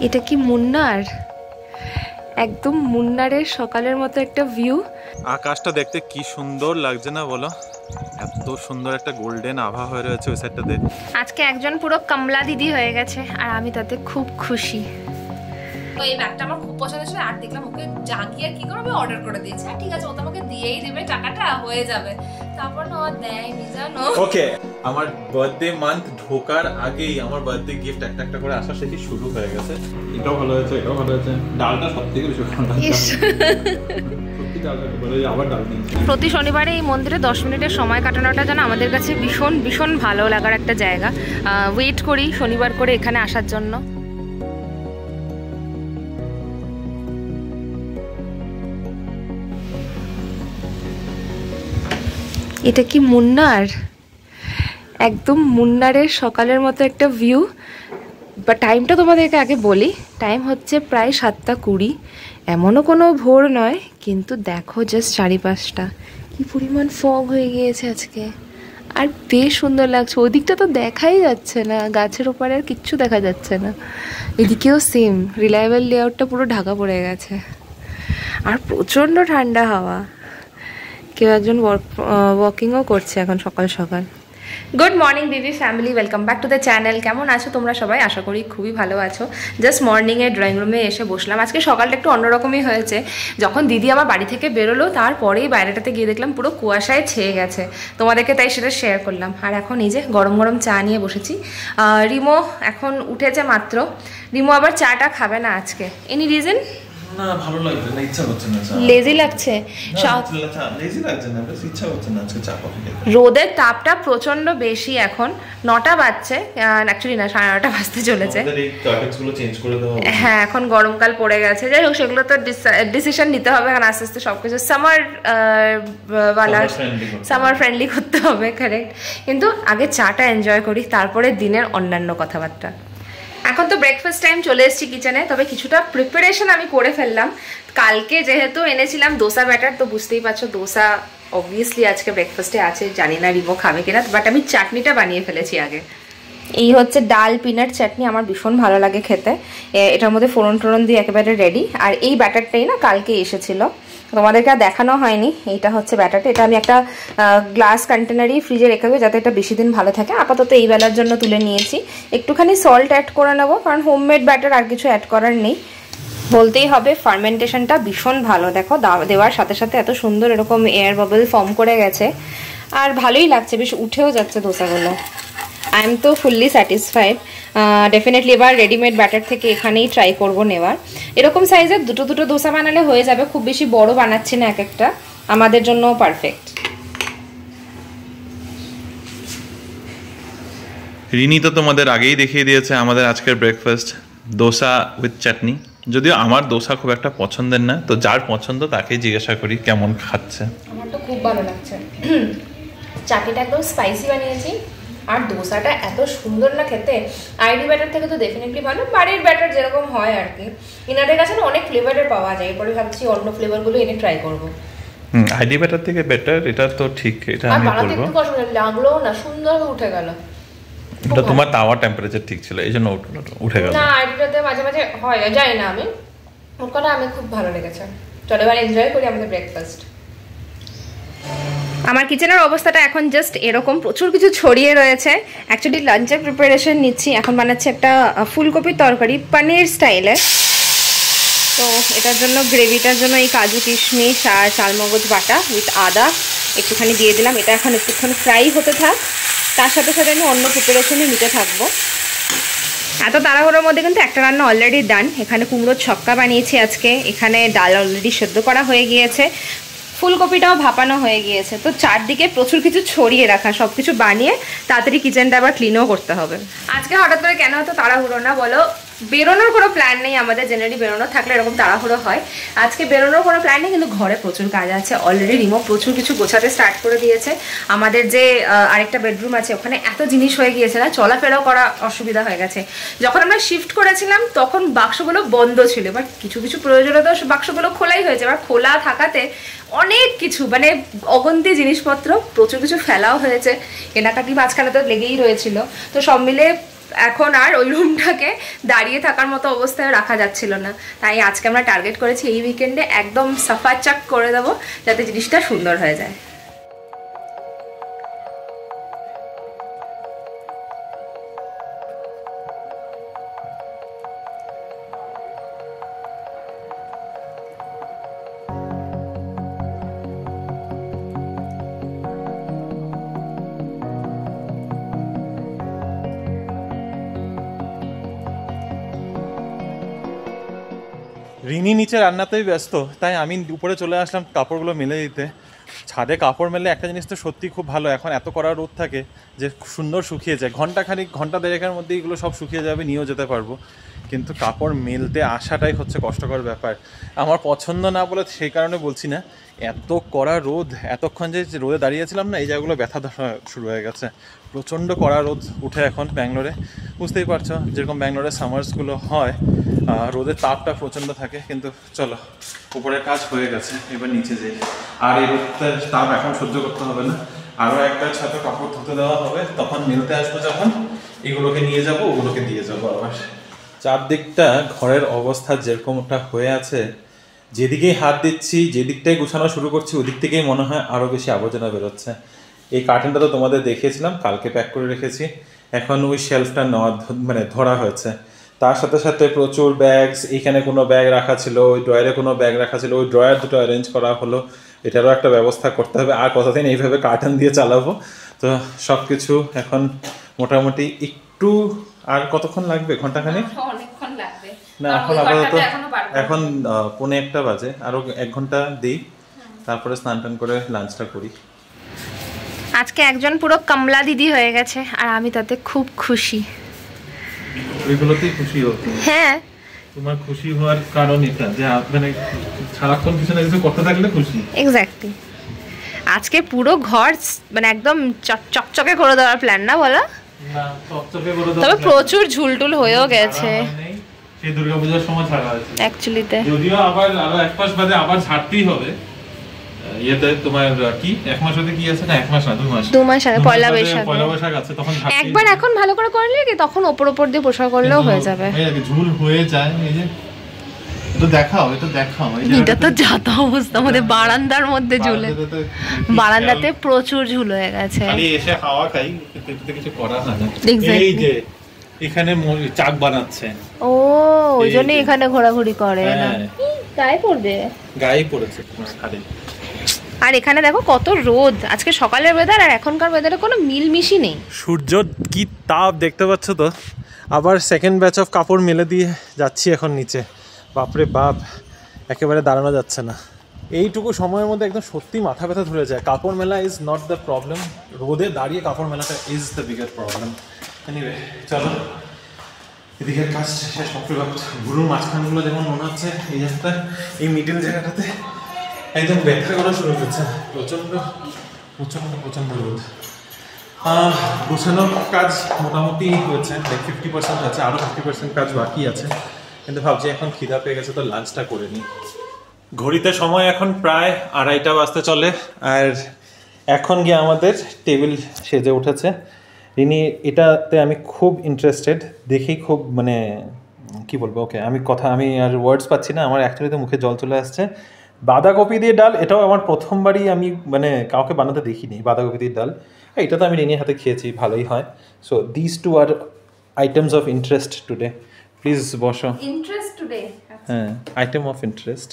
এটা কি মুন্নার? একদম মুন্নারের সকালের মতো একটা ভিউ। আকাশটা দেখতে কি সুন্দর লাগছে না বলো? এত সুন্দর একটা গোল্ডেন আভা হয়ে রয়েছে ওই সাইডটাতে। আজকে একজন পুরো কমলা দিদি হয়ে গেছে আর আমি তাতে খুব খুশি। তো এই ব্যাগটা আমার খুব পছন্দ ছিল আর দেখলাম ওকে জাগিয়ে কি করে আমি অর্ডার করে দিয়েছি। আর ঠিক আছে, ও তো আমাকে দিয়েই দেবে, টাকাটা হয়ে যাবে। তারপর না ও দেয়নি জানো। ওকে, আমার বার্থডে মান্থ ঢোকার আগেই আমার বার্থডে গিফট একটা একটা করে আসা থেকে শুরু হয়ে গেছে। এটাও ভালো হয়েছে, এটাও ভালো হয়েছে। ডালটা সবথেকে বেশি ভালো হয়েছে। প্রতি শনিবারে এই মন্দিরে 10 মিনিটের সময় কাটানোটা যেন আমাদের কাছে ভীষণ ভীষণ ভালো লাগার একটা জায়গা। ওয়েট করি শনিবার করে এখানে আসার জন্য। এটা কি মুন্নার? একদম মুন্নারের সকালের মতো একটা ভিউ। বা টাইমটা তোমাদেরকে আগে বলি, টাইম হচ্ছে প্রায় 7:20। এমনও কোনো ভোর নয়, কিন্তু দেখো জাস্ট চারিপাশটা কি পরিমাণ ফগ হয়ে গিয়েছে আজকে। আর বেশ সুন্দর লাগছে। ওদিকটা তো দেখাই যাচ্ছে না, গাছের ওপরে আর কিচ্ছু দেখা যাচ্ছে না। এদিকেও সেম, রিলায়েবল লেআউটটা পুরো ঢাকা পড়ে গেছে। আর প্রচণ্ড ঠান্ডা হাওয়া। কেউ একজন ওয়াকিংও করছে এখন সকাল সকাল। গুড মর্নিং দিদি family, welcome back to the channel. কেমন আছো তোমরা সবাই? আশা করি খুবই ভালো আছো। জাস্ট মর্নিংয়ে ড্রয়িং রুমে এসে বসলাম। আজকে সকালটা একটু অন্যরকমই হয়েছে। যখন দিদি আমার বাড়ি থেকে বেরোলো তারপরেই বাইরেটাতে গিয়ে দেখলাম পুরো কুয়াশায় ছেয়ে গেছে। তোমাদেরকে তাই সেটা শেয়ার করলাম। আর এখন এই যে গরম গরম চা নিয়ে বসেছি। রিমো এখন উঠেছে মাত্র। রিমো আবার চাটা খাবে না আজকে। Any reason? না, ভালো লাগছে না, ইচ্ছা করছে না। লেজি লাগছে। লেজি লাগছে না, বেশ ইচ্ছা করছে না আজকে চা কফি খেতে। রোদের তাপটা প্রচন্ড বেশি। এখন 9টা বাজছে, অ্যাকচুয়ালি না 9:30 বাজতে চলেছে। এই কার্টেন্সগুলো চেঞ্জ করে দেওয়া। হ্যাঁ, এখন গরমকাল পড়ে গেছে। যাই হোক, সেগুলো তো ডিসিশন নিতে হবে এখন আস্তে আস্তে। সবকিছু সামার ফ্রেন্ডলি করতে হবে, কারেক্ট। কিন্তু আগে চাটা এনজয় করি, তারপরে দিনের অন্যান্য কথাবার্তা। এখন তো ব্রেকফাস্ট টাইম, চলে এসেছি কিচেনে। তবে কিছুটা প্রিপারেশন আমি করে ফেললাম। কালকে যেহেতু এনেছিলাম দোসা ব্যাটার, তো বুঝতেই পারছো দোসা অবভিয়াসলি আজকে ব্রেকফাস্টে আছে। জানি না রিমো খাবে কিনা, বাট আমি চাটনিটা বানিয়ে ফেলেছি আগে। এই হচ্ছে ডাল পিনাট চাটনি, আমার ভীষণ ভালো লাগে খেতে। এটার মধ্যে ফোড়ন টোড়ন দিয়ে একেবারে রেডি। আর এই ব্যাটারটাই না কালকে এসেছিল, তোমাদেরকে আর দেখানো হয়নি। এইটা হচ্ছে ব্যাটারটা। এটা আমি একটা গ্লাস কন্টেনারই ফ্রিজে রেখে দেবো যাতে এটা বেশি দিন ভালো থাকে। আপাতত এই বেলার জন্য তুলে নিয়েছি। একটুখানি সল্ট অ্যাড করে নেবো, কারণ হোমমেড ব্যাটার আর কিছু অ্যাড করার নেই। বলতেই হবে ফার্মেন্টেশনটা ভীষণ ভালো। দেখো দেওয়ার সাথে সাথে এত সুন্দর এরকম এয়ার বাবল ফর্ম করে গেছে। আর ভালোই লাগছে, বেশ উঠেও যাচ্ছে দোসাগুলো। আই এম তো ফুললি স্যাটিসফাইড। ডেফিনেটলি এবার রেডিমেড ব্যাটার থেকে এখানেই ট্রাই করবো নেওয়ার। এরকম সাইজের দুটো দুটো দোসা বানালে হয়ে যাবে। খুব বেশি বড় বানাচ্ছি না এক একটা, আমাদের জন্য পারফেক্ট। রিনি তো তোমাদের আগেই দেখিয়ে দিয়েছে আমাদের আজকের ব্রেকফাস্ট, দোসা উইথ চাটনি। যদিও আমার দোসা খুব একটা পছন্দের না, তো যার পছন্দ তাকেই জিজ্ঞাসা করি কেমন খাচ্ছে। আমার তো খুব ভালো লাগছে। চাটনিটা একদম স্পাইসি বানিয়েছি। আর দোসাটা এত সুন্দর না খেতে। আইডি ব্যাটার থেকে তো ডেফিনেটলি ভালো, বাড়ির ব্যাটার যেরকম হয় আর কি। ইনাদের কাছে না অনেক ফ্লেভারের পাওয়া যায়। এরপরে ভাবছি অন্য ফ্লেভারগুলো এনে ট্রাই করবো। আইডি ব্যাটার থেকে বেটার, এটা তো ঠিক। এটা আমি বলবো একটু কষ্ট লাগলো না, সুন্দর উঠে গেল। এটা তোমার তাওয়া টেম্পারেচার ঠিক ছিল, এই জন্য উঠে গেল। না, আইডিটাতে মাঝে মাঝে হয়, যাই না আমি। ওর কথা আমি খুব ভালো লেগেছে। চলো এবার এনজয় করি আমাদের ব্রেকফাস্ট। আমার কিচেনের অবস্থাটা এখন জাস্ট এরকম, প্রচুর কিছু ছড়িয়ে রয়েছে। অ্যাকচুয়ালি লাঞ্চের প্রিপারেশন নিচ্ছি। এখন বানাচ্ছি একটা ফুলকপির তরকারি পনির স্টাইলে। তো এটার জন্য গ্রেভিটার জন্য এই কাজু কিশমিশ আর চালমগজ বাটা উইথ আদা একটুখানি দিয়ে দিলাম। এটা এখন একটুখানি ফ্রাই হতে থাক, তার সাথে সাথে আমি অন্য প্রিপারেশনে নিতে থাকবো। এত তাড়াহুড়োর মধ্যে কিন্তু একটা রান্না অলরেডি ডান। এখানে কুমড়োর ছক্কা বানিয়েছি আজকে। এখানে ডাল অলরেডি সেদ্ধ করা হয়ে গিয়েছে, ফুলকপিটাও ভাপানো হয়ে গিয়েছে। তো চারদিকে প্রচুর কিছু ছড়িয়ে রাখা, সব কিছু বানিয়ে তাড়াতাড়ি কিচেনটা আবার ক্লিনও করতে হবে। আজকে হঠাৎ করে কেন এত তাড়াহুড়ো না বলো? বেরোনোর কোনো প্ল্যান নেই আমাদের। জেনারেলি বেরোনো থাকলে এরকম তাড়াহুড়ো হয়। আজকে বেরোনোর কোনো প্ল্যান নেই, কিন্তু ঘরে প্রচুর কাজ আছে। অলরেডি রিমো প্রচুর কিছু গোছাতে স্টার্ট করে দিয়েছে। আমাদের যে আরেকটা বেডরুম আছে ওখানে এত জিনিস হয়ে গিয়েছে না, চলাফেরাও করা অসুবিধা হয়ে গেছে। যখন আমরা শিফট করেছিলাম তখন বাক্সগুলো বন্ধ ছিল, বাট কিছু কিছু প্রয়োজনে তো বাক্সগুলো খোলাই হয়েছে। এবার খোলা থাকাতে অনেক কিছু মানে অগন্তি জিনিসপত্র, প্রচুর কিছু ফেলাও হয়েছে। কেনাকাটি মাঝখানে তো লেগেই রয়েছিল। তো সব মিলে এখন আর ওই রুমটাকে দাঁড়িয়ে থাকার মতো অবস্থায় রাখা যাচ্ছিল না, তাই আজকে আমরা টার্গেট করেছি এই উইকেন্ডে একদম সাফাচাক করে দেবো যাতে জিনিসটা সুন্দর হয়ে যায়। রিনি নিচে রান্নাতেই ব্যস্ত, তাই আমি উপরে চলে আসলাম কাপড়গুলো মেলে দিতে। ছাদে কাপড় মেলে একটা জিনিস তো সত্যি খুব ভালো, এখন এত কড়া রোদ থাকে যে সুন্দর শুকিয়ে যায়, ঘন্টা দেড়েকের মধ্যে এগুলো সব শুকিয়ে যাবে, নিয়েও যেতে পারবো। কিন্তু কাপড় মেলতে আসাটাই হচ্ছে কষ্টকর ব্যাপার। আমার পছন্দ না বলে সেই কারণে বলছি না, এত কড়া রোদ, এতক্ষণ যে রোদে দাঁড়িয়েছিলাম না, এই জায়গাগুলো ব্যথা শুরু হয়ে গেছে। প্রচণ্ড কড়া রোদ উঠে এখন ব্যাঙ্গালোরে, বুঝতেই পারছো যেরকম ব্যাঙ্গালোরে সামার্সগুলো হয়, রোদের তাপটা প্রচণ্ড থাকে। কিন্তু চলো, উপরের কাজ হয়ে গেছে, এবার নিচে যাই। আর এই রোদটার তাপ এখন সহ্য করতে হবে না, আরও একটা ছাতে কাপড় ধুতে দেওয়া হবে, তখন মেলতে আসবো যখন এগুলোকে নিয়ে যাব, ওগুলোকে দিয়ে যাবো আবার। চারদিকটা ঘরের অবস্থা যেরকমটা হয়ে আছে, যেদিকেই হাত দিচ্ছি, যেদিকটাই গুছানো শুরু করছি, ওদিক থেকেই মনে হয় আরও বেশি আবর্জনা বেরোচ্ছে। এই কার্টেনটা তো তোমাদের দেখিয়েছিলাম, কালকে প্যাক করে রেখেছি, এখন ওই শেলফটা ধরা হয়েছে। তার সাথে সাথে প্রচুর ব্যাগস, এইখানে কোনো ব্যাগ রাখা ছিল, ওই ড্রয়ারে কোনো ব্যাগ রাখা ছিল, ওই ড্রয়ার দুটো অ্যারেঞ্জ করা হলো, এটারও একটা ব্যবস্থা করতে হবে। আর কতদিন এইভাবে কার্টেন দিয়ে চালাবো? তো সব কিছু এখন মোটামুটি একটু, আর কতক্ষণ লাগবে? ঘন্টাখানেক? অনেকক্ষণ লাগবে না, এখন আপাতত এখন 1:45 বাজে, আরো 1 ঘন্টা দিই, তারপরে স্নান টান করে লাঞ্চটা করি। আজকে একজন পুরো কমলা দিদি হয়ে গেছে, আর আমি তাতে খুব খুশি। ওইগুলোতেই খুশি হতো? হ্যাঁ, তোমার খুশি হওয়ার কারণ এটা যে মানে সারাক্ষণ কিছু না কিছু করতে থাকলে খুশি। এক্স্যাক্টলি। আজকে পুরো ঘর মানে একদম চকচকে করে দেওয়ার প্ল্যান, না বলো? না, চকচকে করে দেওয়া, তবে প্রচুর ঝুলটুল হয়েও গেছে। সেই দুর্গাপূজার সময় ছাড়া হয়েছে অ্যাকচুয়ালিতে, যদিও আবার আরো 1 মাস বাদে আবার ছাড়তেই হবে। ইয়েতে তোমার কি 1 মাস হতে কি আছে? না 1 মাস না, 2 মাস। 2 মাস আছে, পয়লা বৈশাখ আছে, তখন একবার এখন ভালো করে করলে কি তখন ওপর দিয়ে পোষা করলেও হয়ে যাবে। ঝুল হয়ে যায়। এই যে এটা দেখাও, এটা তো যাতা অবস্থা, আমাদের বারান্দার মধ্যে ঝুলে, বারান্দাতে প্রচুর ঝুল হয়ে গেছে। খালি এসে হাওয়া খাই, কিন্তু কিছু করা না। এই যে এখানে চাক বানাচ্ছে, ও ওই জন্য এখানে ঘোরাঘুরি করে না, গায়ে পড়েছে খালি। আর এখানে দেখো কত রোদ, আজকে সকালের ওয়েদার আর এখনকার ওয়েদারে কোনো মিলমিশই নেই। সূর্য কি তাপ দেখতে পাচ্ছ তো। আবার সেকেন্ড ব্যাচ অফ কাপড় মেলে দিয়ে যাচ্ছি এখন নিচে। বাপরে বাপ, একেবারে দাঁড়ানো যাচ্ছে না। এইটুকু সময়ের মধ্যে একদম সত্যি মাথা ব্যথা ধরে যায়। কাপড় মেলা ইজ নট দ্য প্রবলেম, রোদে দাঁড়িয়ে কাপড় মেলাটা is the biggest problem. Anyway চলো, এদিকে কাজ শেষ। গুরুর মাঝখানগুলো যেমন মনে হচ্ছে এই জায়গাটা, এই মিডিল জায়গাটাতে একদম ব্যথা করা শুরু করছে। প্রচণ্ড প্রচণ্ড প্রচণ্ড রোদ। গোছানোর কাজ মোটামুটি হয়েছে, 50% আছে, আরও 50% কাজ বাকি আছে। কিন্তু ভাবছি এখন খিদা পেয়ে গেছে, তো লাঞ্চটা করে নিই। ঘড়িতে সময় এখন প্রায় 2:30 বাজতে চলে, আর এখন গিয়ে আমাদের টেবিল সেজে উঠেছে। রিনি এটাতে আমি খুব ইন্টারেস্টেড, দেখেই খুব মানে কি বলবো, ওকে আমি আর ওয়ার্ডস পাচ্ছি না, আমার অ্যাকচুয়ালি তো মুখে জল চলে আসছে। বাঁধাকপি দিয়ে ডাল, এটাও আমার প্রথমবারই আমি মানে কাউকে বানাতে দেখিনি, বাঁধাকপি দিয়ে ডাল। এটা তো আমি রিনির হাতে খেয়েছি, ভালোই হয়। So this two are items of interest today. Please বসো। Interest today? হ্যাঁ, আইটেম অফ ইন্টারেস্ট।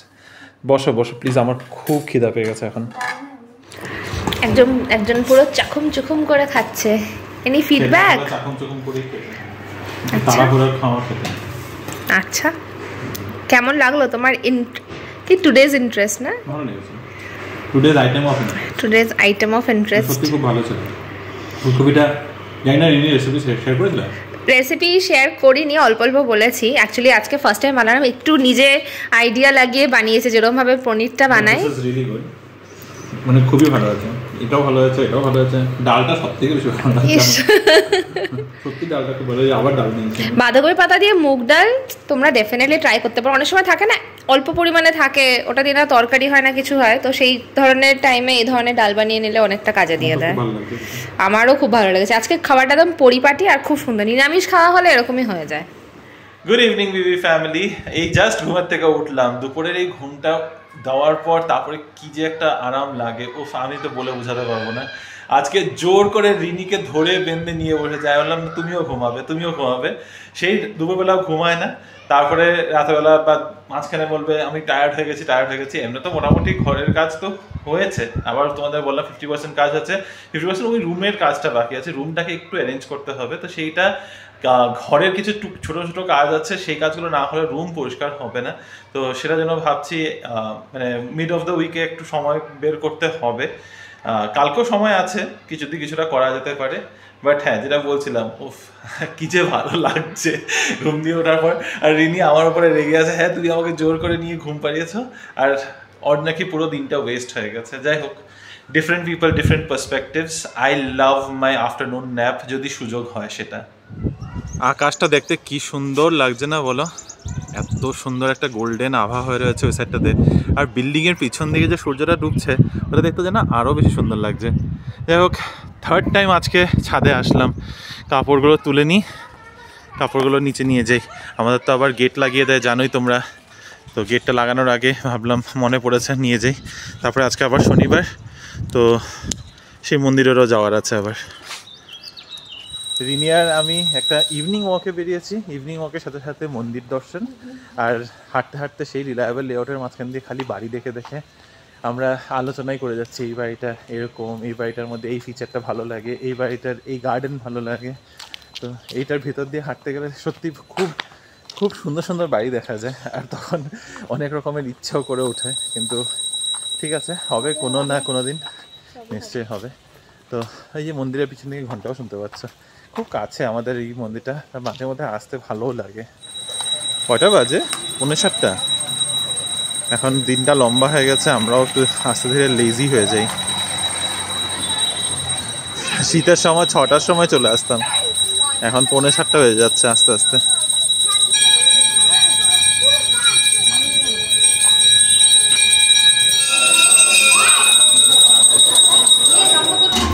বসো প্লিজ, আমার খুব খিদা পেয়ে গেছে এখন। একজন পুরো চাকুম করে খাচ্ছে। Any feedback? চাকুম করে তাড়াহুড়ো খাওয়া খেতে। আচ্ছা, কেমন লাগলো তোমার কি টুডেজ ইন্টারেস্ট? না, ভালো লেগেছে। টুডেজ আইটেম অফ ইন্টারেস্ট সত্যি খুব ভালো ছিল। ফুলকপিটা জানি না রিনি রেসিপি শেয়ার করেছিল? রেসিপি শেয়ার করিনি, অল্প বলেছি। অ্যাকচুয়ালি আজকে ফার্স্ট টাইম বানালাম, একটু নিজে আইডিয়া লাগিয়ে বানিয়েছে, যেরকম ভাবে পনিরটা বানায়। মানে খুবই ভালো আছে। এটাও ভালো হয়েছে, এটাও ভালো হয়েছে। ডালটা সব থেকে বেশি ভালো লাগছে সত্যি, ডালটা খুব ভালো। আবার ডাল নিয়েছি, বাঁধাকপি পাতা দিয়ে মুগ ডাল তোমরা ডেফিনেটলি ট্রাই করতে পারো। অনেক সময় থাকে না, অল্প পরিমাণে থাকে, ওটা দিয়ে না তরকারি হয় না, কিছু হয়, তো সেই ধরনের টাইমে এই ধরনের ডাল বানিয়ে নিলে অনেকটা কাজে দিয়ে দেয়। আমারও খুব ভালো লেগেছে আজকে খাবারটা, একদম পরিপাটি আর খুব সুন্দর। নিরামিষ খাওয়া হলে এরকমই হয়ে যায়। গুড ইভিনিং বিবি ফ্যামিলি। এই জাস্ট ঘুমার থেকে উঠলাম, দুপুরের এই ঘুমটা দেওয়ার পর তারপরে কি যে একটা আরাম লাগে, ও আমি তো বলে বোঝাতে পারবো না। আজকে জোর করে রিনিকে ধরে বেঁধে নিয়ে বসে যাই, বললাম তুমিও ঘুমাবে। সেই দুপুরবেলাও ঘুমায় না, তারপরে রাতেরবেলা বা মাঝখানে বলবে আমি টায়ার্ড হয়ে গেছি। এমনি তো মোটামুটি ঘরের কাজ তো হয়েছে, আবার তোমাদের বললাম 50% কাজ আছে, 50% ওই রুমের কাজটা বাকি আছে, রুমটাকে একটু অ্যারেঞ্জ করতে হবে। তো সেইটা ঘরের কিছু ছোট ছোট কাজ আছে, সেই কাজগুলো না হলে রুম পরিষ্কার হবে না। তো সেটা জন্য ভাবছি মানে মিড অফ দ্য উইকে একটু সময় বের করতে হবে। কালকেও সময় আছে, কিছুটা করা যেতে পারে। বাট হ্যাঁ, যেটা বলছিলাম, উফ কি যে ভালো লাগছে ঘুম দিয়ে ওঠার পর। আর রিনি আমার উপরে রেগে আছে, হ্যাঁ তুমি আমাকে জোর করে নিয়ে ঘুম পাড়িয়েছো, আর ওর নাকি পুরো দিনটা ওয়েস্ট হয়ে গেছে। যাই হোক, different people, different perspectives. I love my afternoon nap, যদি সুযোগ হয় সেটা। আকাশটা দেখতে কি সুন্দর লাগছে না বলো, এত সুন্দর একটা গোল্ডেন আভা হয়ে রয়েছে ওই সাইডটাতে। আর বিল্ডিংয়ের পিছন দিকে যে সূর্যটা ডুবছে ওটা দেখতে যেন আরও বেশি সুন্দর লাগছে। যাই হোক, থার্ড টাইম আজকে ছাদে আসলাম, কাপড়গুলো তুলে নিই, কাপড়গুলো নিচে নিয়ে যাই। আমাদের তো আবার গেট লাগিয়ে দেয় জানোই তোমরা, তো গেটটা লাগানোর আগে ভাবলাম মনে পড়েছে নিয়ে যাই। তারপরে আজকে আবার শনিবার, তো সেই মন্দিরেরও যাওয়ার আছে আবার। রিনি আর আমি একটা ইভিনিং ওয়াকে বেরিয়েছি, ইভিনিং ওয়াকের সাথে সাথে মন্দির দর্শন, আর হাঁটতে হাঁটতে সেই রিলায়েবল লেআউটের মাঝখান দিয়ে খালি বাড়ি দেখে দেখে আমরা আলোচনাই করে যাচ্ছি, এই বাড়িটা এরকম, এই বাড়িটার মধ্যে এই ফিচারটা ভালো লাগে, এই বাড়িটার এই গার্ডেন ভালো লাগে। তো এইটার ভিতর দিয়ে হাঁটতে গেলে সত্যি খুব খুব সুন্দর সুন্দর বাড়ি দেখা যায়, আর তখন অনেক রকমের ইচ্ছাও করে ওঠে। কিন্তু ঠিক আছে, হবে কোনো না কোনো দিন, নিশ্চয়ই হবে। তো এই যে মন্দিরের পিছন দিকে ঘন্টাও শুনতে পাচ্ছ, খুব কাছে আমাদের এই মন্দিরটা, মাঝে মধ্যে আসতে ভালোও লাগে। কয়টা বাজে? 7:45। এখন দিনটা লম্বা হয়ে গেছে, আমরাও একটু আস্তে ধীরে লেজি হয়ে যাই। শীতের সময় 6টার সময় চলে আসতাম, এখন 6:45 হয়ে যাচ্ছে আস্তে আস্তে।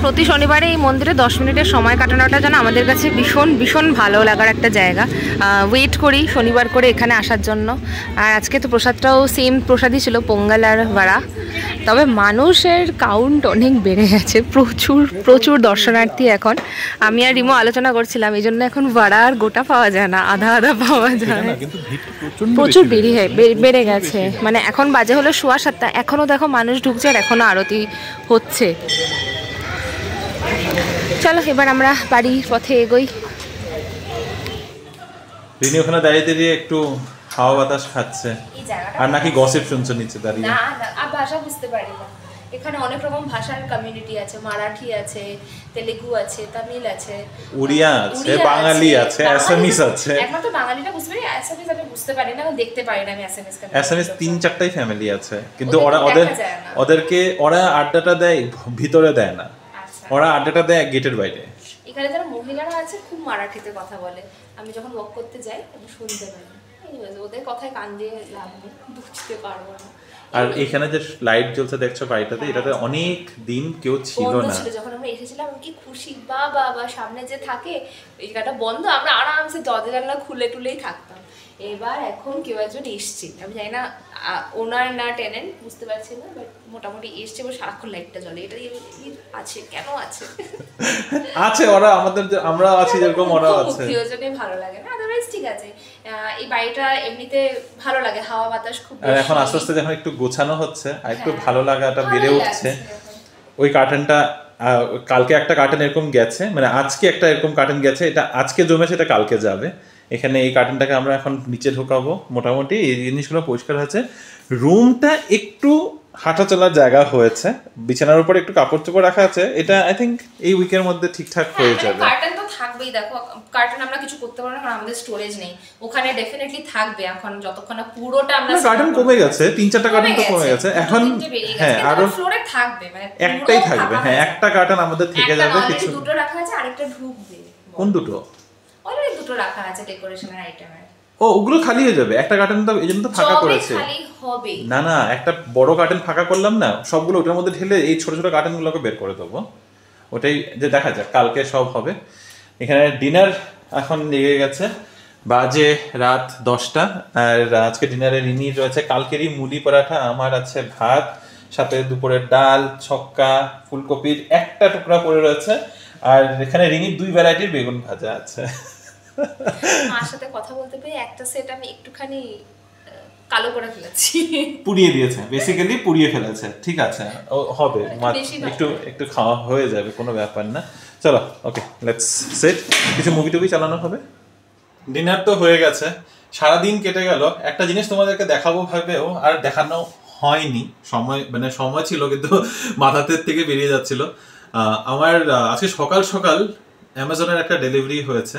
প্রতি শনিবারে এই মন্দিরে 10 মিনিটের সময় কাটানোটা যেন আমাদের কাছে ভীষণ ভীষণ ভালো লাগার একটা জায়গা। ওয়েট করি শনিবার করে এখানে আসার জন্য। আর আজকে তো প্রসাদটাও সেম প্রসাদই ছিল, পোঙ্গাল আর ভাড়া। তবে মানুষের কাউন্ট অনেক বেড়ে গেছে, প্রচুর প্রচুর দর্শনার্থী এখন। আমি আর রিমো আলোচনা করছিলাম, এই জন্য এখন ভাড়া আর গোটা পাওয়া যায় না, আধা আধা পাওয়া যায়। প্রচুর বেড়ে গেছে, মানে এখন বাজে হলো 7:15, এখনও দেখো মানুষ ঢুকছে আর এখনও আরতি হচ্ছে। চলো এবার আমরা বাড়ির পথে এগোই। রিনি ওখানে দাঁড়িয়ে দাঁড়িয়ে একটু হাওয়া বাতাস খাচ্ছে, আর নাকি গসিপ শুনছো নিচে দাঁড়িয়ে। না না, ভাষা বুঝতে পারি না। এখানে অনেক রকম ভাষার কমিউনিটি আছে, মারাঠি আছে, তেলেগু আছে, তামিল আছে, উড়িয়া আছে, বাঙালি আছে, অ্যাসামিস আছে। একমাত্র বাঙালিটা বুঝতে পারি, অ্যাসামিস আমি বুঝতে পারি না, দেখতে পারি না আমি অ্যাসামিস। অ্যাসামিস 3-4টাই ফ্যামিলি আছে, কিন্তু ওরা আড্ডাটা দেয় ভিতরে দেয় না, ওরা আড্ডাটা দেয় গেটের বাইরে। এখানে যারা মহিলারা আছে খুব মারাঠিতে কথা বলে, আমি যখন ওয়াক করতে যাই আমি শুনতে পাই। ওদের কথায় কান দিয়ে লাভ নেই, বুঝতে পারবো না। আর এখানে যে লাইট জ্বলছে দেখছো বাড়িটাতে, এটাতে অনেক দিন কেউ ছিল না। যখন আমরা এসেছিলাম কি খুশি, বাবা সামনে যে থাকে এই জায়গাটা বন্ধ, আমরা আরামসে দরজা জানলা খুলে টুলেই থাকতাম। এবার এখন কেউ একজন এসছে, আমি জানি না ওনার না টেনেন্ট, বুঝতে পারছি না, বাট মোটামুটি এসছে এবং সারাক্ষণ লাইটটা জ্বলে। এটা আছে কেন আছে আছে ওরা আমাদের, আমরা আছি যেরকম ওরা আছে, ওই জন্যই ভালো লাগে না, আদারওয়াইজ ঠিক আছে। এই বাড়িটা এমনিতে ভালো লাগে, হাওয়া বাতাস খুব। আর এখন আস্তে আস্তে যখন একটু গোছানো হচ্ছে আর একটু ভালো লাগাটা বেড়ে উঠছে। ওই কার্টেনটা কালকে একটা কার্টেন এরকম গেছে, মানে আজকে একটা এরকম কার্টেন গেছে, এটা আজকে জমেছে, এটা কালকে যাবে। এখানে এই কার্টেনটাকে আমরা এখন নিচে ঢোকাবো। মোটামুটি এই জিনিসগুলো পরিষ্কার হয়েছে, রুমটা একটু হাঁটা চলার জায়গা হয়েছে, বিছানার উপর একটু কাপড় চোপড় রাখা আছে, এটা আই থিঙ্ক এই উইকের মধ্যে ঠিকঠাক হয়ে যাবে। কার্টেন তো থাকবেই, দেখো কার্টন আমরা কিছু করতে পারবো না কারণ আমাদের স্টোরেজ নেই, ওখানে ডেফিনেটলি থাকবে এখন যতক্ষণ না পুরোটা আমরা কার্টন কমে গেছে, 3-4টা কার্টন তো কমে গেছে এখন। হ্যাঁ আরো ফ্লোরে থাকবে, মানে একটাই থাকবে। হ্যাঁ একটা কার্টন আমাদের থেকে যাবে কিছু। দুটো রাখা আছে, আরেকটা ঢুকবে। কোন দুটো? অলরেডি দুটো রাখা আছে ডেকোরেশনের আইটেমের। ও ওগুলো খালি হয়ে যাবে, একটা কার্টন তো এইজন্য তো ফাঁকা করেছে। খালি হবে না না, একটা বড় কার্টন ফাঁকা করলাম না, সবগুলো ওটার মধ্যে ঢেলে এই ছোট ছোট কার্টনগুলোকে বের করে দেবো। ওটাই যে দেখা যাক, কালকে সব হবে। এখানে ডিনার এখন লেগে গেছে, বাজে রাত 10টা। আর আজকে ডিনারে রিনির রয়েছে কালকেরই মুলি পরাঠা, আমার আছে ভাত, সাথে দুপুরের ডাল, ছক্কা, ফুলকপির একটা টুকরা পড়ে রয়েছে, আর এখানে রিনির 2 ভ্যারাইটির বেগুন ভাজা আছে। মার সাথে কথা বলতে পেরে একটা সেট আমি একটুখানি কালো করে ফেলেছি, পুড়িয়ে দিয়েছে, বেসিক্যালি পুড়িয়ে ফেলেছে। ঠিক আছে, ও হবে, একটু একটু খাওয়া হয়ে যাবে, কোনো ব্যাপার না। চলো ওকে, লেটস সেট। কিছু মুভি টুভি চালানো হবে। ডিনার তো হয়ে গেছে, সারাদিন কেটে গেল। একটা জিনিস তোমাদেরকে দেখাবো ভাবেও আর দেখানো হয়নি, সময় মানে সময় ছিল কিন্তু মাথাতে থেকে বেরিয়ে যাচ্ছিল। আমার আজকে সকাল সকাল অ্যামাজনের একটা ডেলিভারি হয়েছে,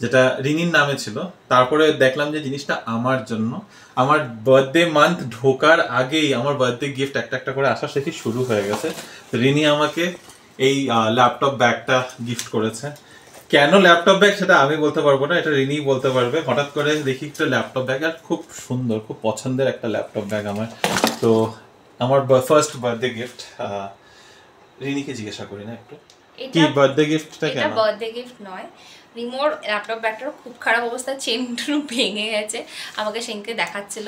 যেটা রিনির নামে ছিল। তারপরে দেখলাম যে জিনিসটা আমার জন্য, আমার বার্থডে মান্থ ঢোকার আগেই আমার বার্থডে গিফট একটা একটা করে আসা সেটি শুরু হয়ে গেছে। রিনি আমাকে এই ল্যাপটপ ব্যাগটা গিফট করেছে। কেন ল্যাপটপ ব্যাগ সেটা আমি বলতে পারবো না, এটা রিনি বলতে পারবে। হঠাৎ করে দেখি একটা ল্যাপটপ ব্যাগ, আর খুব সুন্দর, খুব পছন্দের একটা ল্যাপটপ ব্যাগ আমার। তো আমার ফার্স্ট বার্থডে গিফট। রিনিকে জিজ্ঞাসা করি না একটু, কি বার্থডে গিফটটা? কেন এটা বার্থডে গিফট নয়, রিমোর ল্যাপটপ ব্যাগটার খুব খারাপ অবস্থা, চেনটুরু ভেঙে গেছে। আমাকে সেনকে দেখাচ্ছিল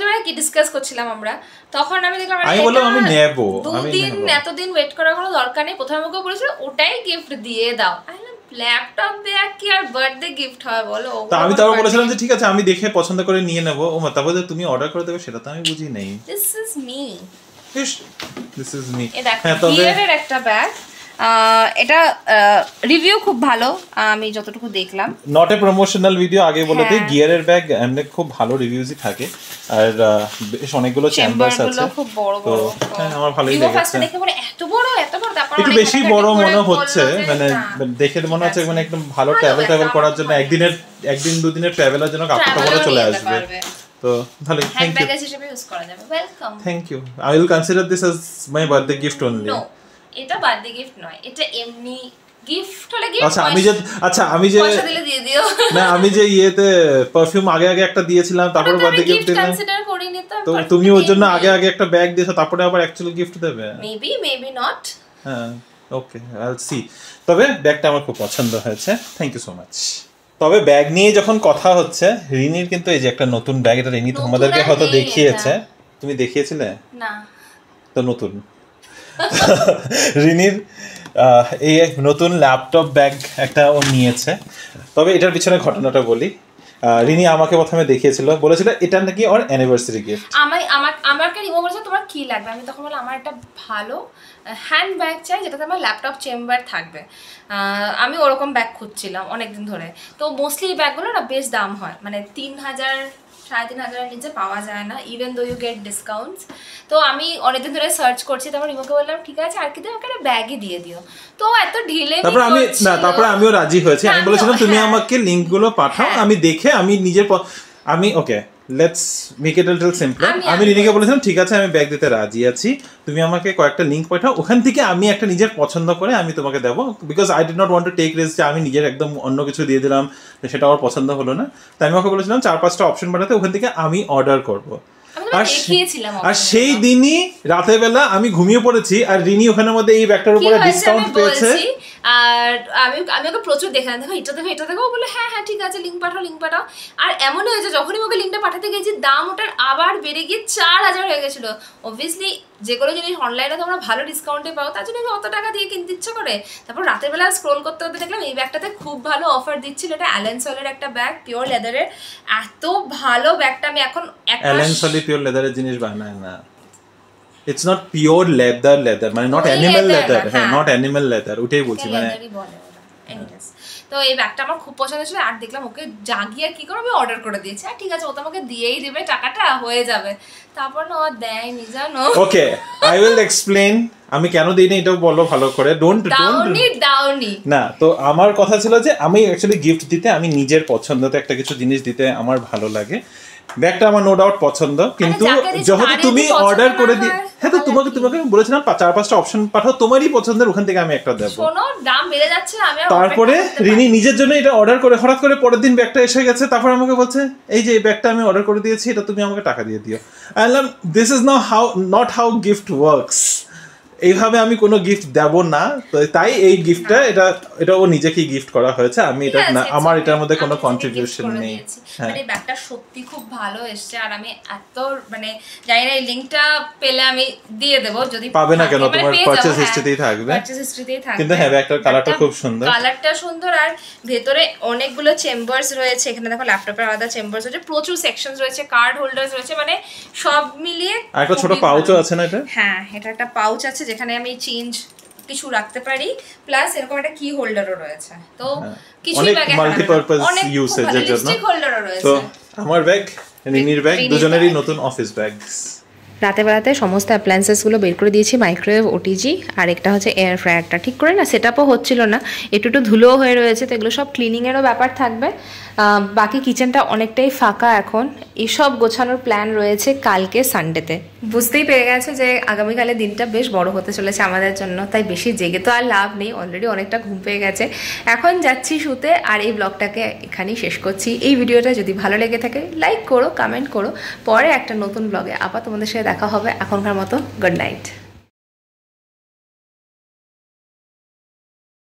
মানে কি ডিসকাস করছিলাম আমরা, তখন আমি দেখলাম আমি বললাম আমি নেব, দুদিন এতদিন ওয়েট করার কোনো দরকার নেই। প্রথমে আমাকে বলেছিল ওটাই গিফট দিয়ে দাও, ল্যাপটপ ব্যাগ কি আর বার্থডে গিফট হয় বলো? তো আমি তারপর বলেছিলাম যে ঠিক আছে আমি দেখে পছন্দ করে নিয়ে নেব। ও তারপর তুমি অর্ডার করে দেবে সেটা তো আমি বুঝি নাই। This is me, this is me. হ্যাঁ তবে এর একটা ব্যাগ, এটা রিভিউ খুব ভালো আমি যতটুকু দেখলাম। নট এ প্রমোশনাল ভিডিও, আগে বলে দিই গিয়ারের ব্যাগ এমনি খুব ভালো রিভিউজই থাকে, আর বেশ অনেকগুলো চেম্বারস আছে, খুব বড় বড়। হ্যাঁ আমার ভালোই লেগেছে। ফার্স্ট দেখে বলে এত বড় তারপর একটু বেশি বড় মনে হচ্ছে, মানে দেখে মনে হচ্ছে মানে একদম ভালো ট্রাভেল করার জন্য, একদিন দুদিনের ট্রাভেলের জন্য কাপড়টা বড় চলে আসবে। তো ভালো, থ্যাংক ইউ। ব্যাগ হিসেবে ইউজ করা যাবে। Welcome, thank you. I will consider this as my birthday gift only. No, এটা বার্থডে গিফট নয়, এটা এমনি গিফট হলে গিফট। আমি যে পয়সা দিলে দিয়ে দিও না, আমি যে ইয়েতে পারফিউম আগে একটা দিয়েছিলাম, তারপরে বার্থডে গিফট দিলাম। কনসিডার করিনি তো তুমি ওর জন্য আগে একটা ব্যাগ দিয়েছো, তারপরে আবার অ্যাকচুয়ালি গিফট দেবে। Maybe not. হ্যাঁ ওকে, আই উইল সি। তবে ব্যাগটা আমার খুব পছন্দ হয়েছে, থ্যাংক ইউ সো মাচ। তবে ব্যাগ নিয়ে যখন কথা হচ্ছে, রিনির কিন্তু এই যে একটা নতুন ব্যাগ, এটা রিনি তোমাদেরকে হয়তো দেখিয়েছে। তুমি দেখিয়েছিলে না? তো নতুন রিনির এই নতুন ল্যাপটপ ব্যাগ একটা ও নিয়েছে। তবে এটার পিছনে ঘটনাটা বলি। রিনি আমাকে প্রথমে দেখিয়েছিল, বলেছিল এটা নাকি ওর অ্যানিভার্সারি গিফট। আমাকে রিমো বলেছে তোমার কি লাগবে, আমি তখন বললাম আমার একটা ভালো হ্যান্ড ব্যাগ চাই যেটাতে আমার ল্যাপটপ চেম্বার থাকবে। আমি ওরকম ব্যাগ খুঁজছিলাম অনেকদিন ধরে। তো মোস্টলি এই ব্যাগগুলো না বেশ দাম হয়, মানে 3,000 3,500 নিচে পাওয়া যায় না, even though you get discounts. তো আমি অনেকদিন ধরে সার্চ করছি, তারপর রিমোকে বললাম ঠিক আছে আর কি দেবো, একটা ব্যাগই দিয়ে দিও। তো এত ঢিলে তারপরে আমিও রাজি হয়েছি। আমি বলেছিলাম তুমি আমাকে লিঙ্কগুলো পাঠাও, আমি দেখে আমি নিজের আমি okay let's make it little simple. আমি রিনিকে বলেছিলাম ঠিক আছে আমি ব্যাগ দিতে রাজি আছি, তুমি আমাকে কয়েকটা লিঙ্ক পাঠাও, ওখান থেকে আমি একটা নিজের পছন্দ করে আমি তোমাকে দেবো। Because I did not want to take risk যে আমি নিজের একদম অন্য কিছু দিয়ে দিলাম, সেটা আমার পছন্দ হলো না। তাই আমি ওকে বলেছিলাম 4-5টা অপশন পাঠাতে, ওখান থেকে আমি অর্ডার করবো। আর সেই দিনই রাতের বেলা আমি ঘুমিয়ে পড়েছি, আর রিনি ওখানের মধ্যে এই ব্যাগটার উপরে ডিসকাউন্ট পেয়েছে। আর আমি ওকে প্রচুর দেখলাম, দেখো এটা দেখো বলে হ্যাঁ ঠিক আছে লিঙ্ক পাঠাও। আর এমন হয়েছে যখনই ওকে লিঙ্কটা পাঠাতে গেছি দাম ওটার আবার বেড়ে গিয়ে 4,000 হয়ে গেছিল। অবভিয়াসলি যেগুলো জিনিস অনলাইনে তোমরা ভালো ডিসকাউন্টে পাও তার জন্য অত টাকা দিয়ে কিনতে ইচ্ছা করে। তারপর রাতের বেলা স্ক্রোল করতে দেখলাম এই ব্যাগটাতে খুব ভালো অফার দিচ্ছিল। এটা অ্যালেন সলের একটা ব্যাগ, পিওর লেদারের। এত ভালো ব্যাগটা আমি এখন অ্যালেন সলি পিওর লেদারের জিনিস বানায় না। It's not pure leather মানে not animal leather, হ্যাঁ not animal leather, ওটাই বলছি মানে। তো এই ব্যাগটা আমার খুব পছন্দ ছিল, আর দেখলাম ওকে জাগিয়ে আর কি করো আমি অর্ডার করে দিয়েছি, আর ঠিক আছে ও তো আমাকে দিয়েই দেবে, টাকাটা হয়ে যাবে। তারপর না ও দেয়নি জানো। ওকে, আই উইল এক্সপ্লেইন আমি কেন দিইনি এটাও বলো ভালো করে। দাওনি না, তো আমার কথা ছিল যে আমি অ্যাকচুয়ালি গিফট দিতে, আমি নিজের পছন্দতে একটা কিছু জিনিস দিতে আমার ভালো লাগে। ব্যাগটা আমার নো ডাউট পছন্দ, কিন্তু যখন তুমি অর্ডার করে দিয়ে, হ্যাঁ তো তোমাকে আমি বলেছিলাম 4-5টা অপশন পাঠাও, তোমারই পছন্দের, ওখান থেকে আমি একটা দেবো। শোনো দাম বেড়ে যাচ্ছে, আমি তারপরে রিনি নিজের জন্য এটা অর্ডার করে হঠাৎ করে পরের দিন ব্যাগটা এসে গেছে, তারপর আমাকে বলছে এই যে এই ব্যাগটা আমি অর্ডার করে দিয়েছি, এটা তুমি আমাকে টাকা দিয়ে দিও। আই বললাম this is not how gift works, এইভাবে আমি কোনো গিফট দেব না। তো তাই এই গিফটটা এটা ও নিজেকেই গিফট করা হয়েছে, আমি এটা না, আমার এটার মধ্যে কোনো কন্ট্রিবিউশন নেই। মানে ব্যাগটা সত্যি খুব ভালো এসেছে, আর আমি এত মানে জানি না এই লিংকটা পেলে আমি দিয়ে দেব, যদি পাবে না কেন, তোমার পারচেজ হিস্ট্রিতেই থাকবে, কিন্তু হ্যাঁ ব্যাগটার কালারটা খুব সুন্দর, কালারটা সুন্দর, আর ভেতরে অনেকগুলো চেম্বারস রয়েছে, এখানে দেখো ল্যাপটপের আলাদা চেম্বারস রয়েছে, প্রচুর সেকশনস রয়েছে, কার্ড হোল্ডারস রয়েছে, মানে সব মিলিয়ে আর একটা ছোট পাউচও আছে না এটা? হ্যাঁ, এটা একটা পাউচ আছে যেখানে আমি চেঞ্জ কিছু রাখতে পারি, প্লাস এরকম একটা কি হোল্ডারও রয়েছে, তো কিছু ব্যাগে মাল্টিপারপাস ইউজের জন্য স্টিক হোল্ডারও রয়েছে। তো আমার ব্যাগ, রিনির ব্যাগ, দুজনেরই নতুন অফিস ব্যাগ। রাতে বেলাতে সমস্ত অ্যাপ্লায়েন্সেসগুলো বের করে দিয়েছি, মাইক্রোওয়েভ, ওটিজি, আর একটা হচ্ছে এয়ার ফ্রায়ারটা ঠিক করে না সেটআপও হচ্ছিল না, একটু ধুলোও হয়ে রয়েছে, তো এগুলো সব ক্লিনিংয়েরও ব্যাপার থাকবে। বাকি কিচেনটা অনেকটাই ফাঁকা এখন, এসব গোছানোর প্ল্যান রয়েছে কালকে সানডেতে। বুঝতেই পেরে গেছে যে আগামীকালের দিনটা বেশ বড় হতে চলেছে আমাদের জন্য, তাই বেশি জেগে তো আর লাভ নেই, অলরেডি অনেকটা ঘুম পেয়ে গেছে, এখন যাচ্ছি শুতে। আর এই ব্লগটাকে এখানেই শেষ করছি। এই ভিডিওটা যদি ভালো লেগে থাকে লাইক করো, কমেন্ট করো, পরে একটা নতুন ব্লগে আবার তোমাদের সাথে দেখা হবে। এখনকার মতো গুড নাইট।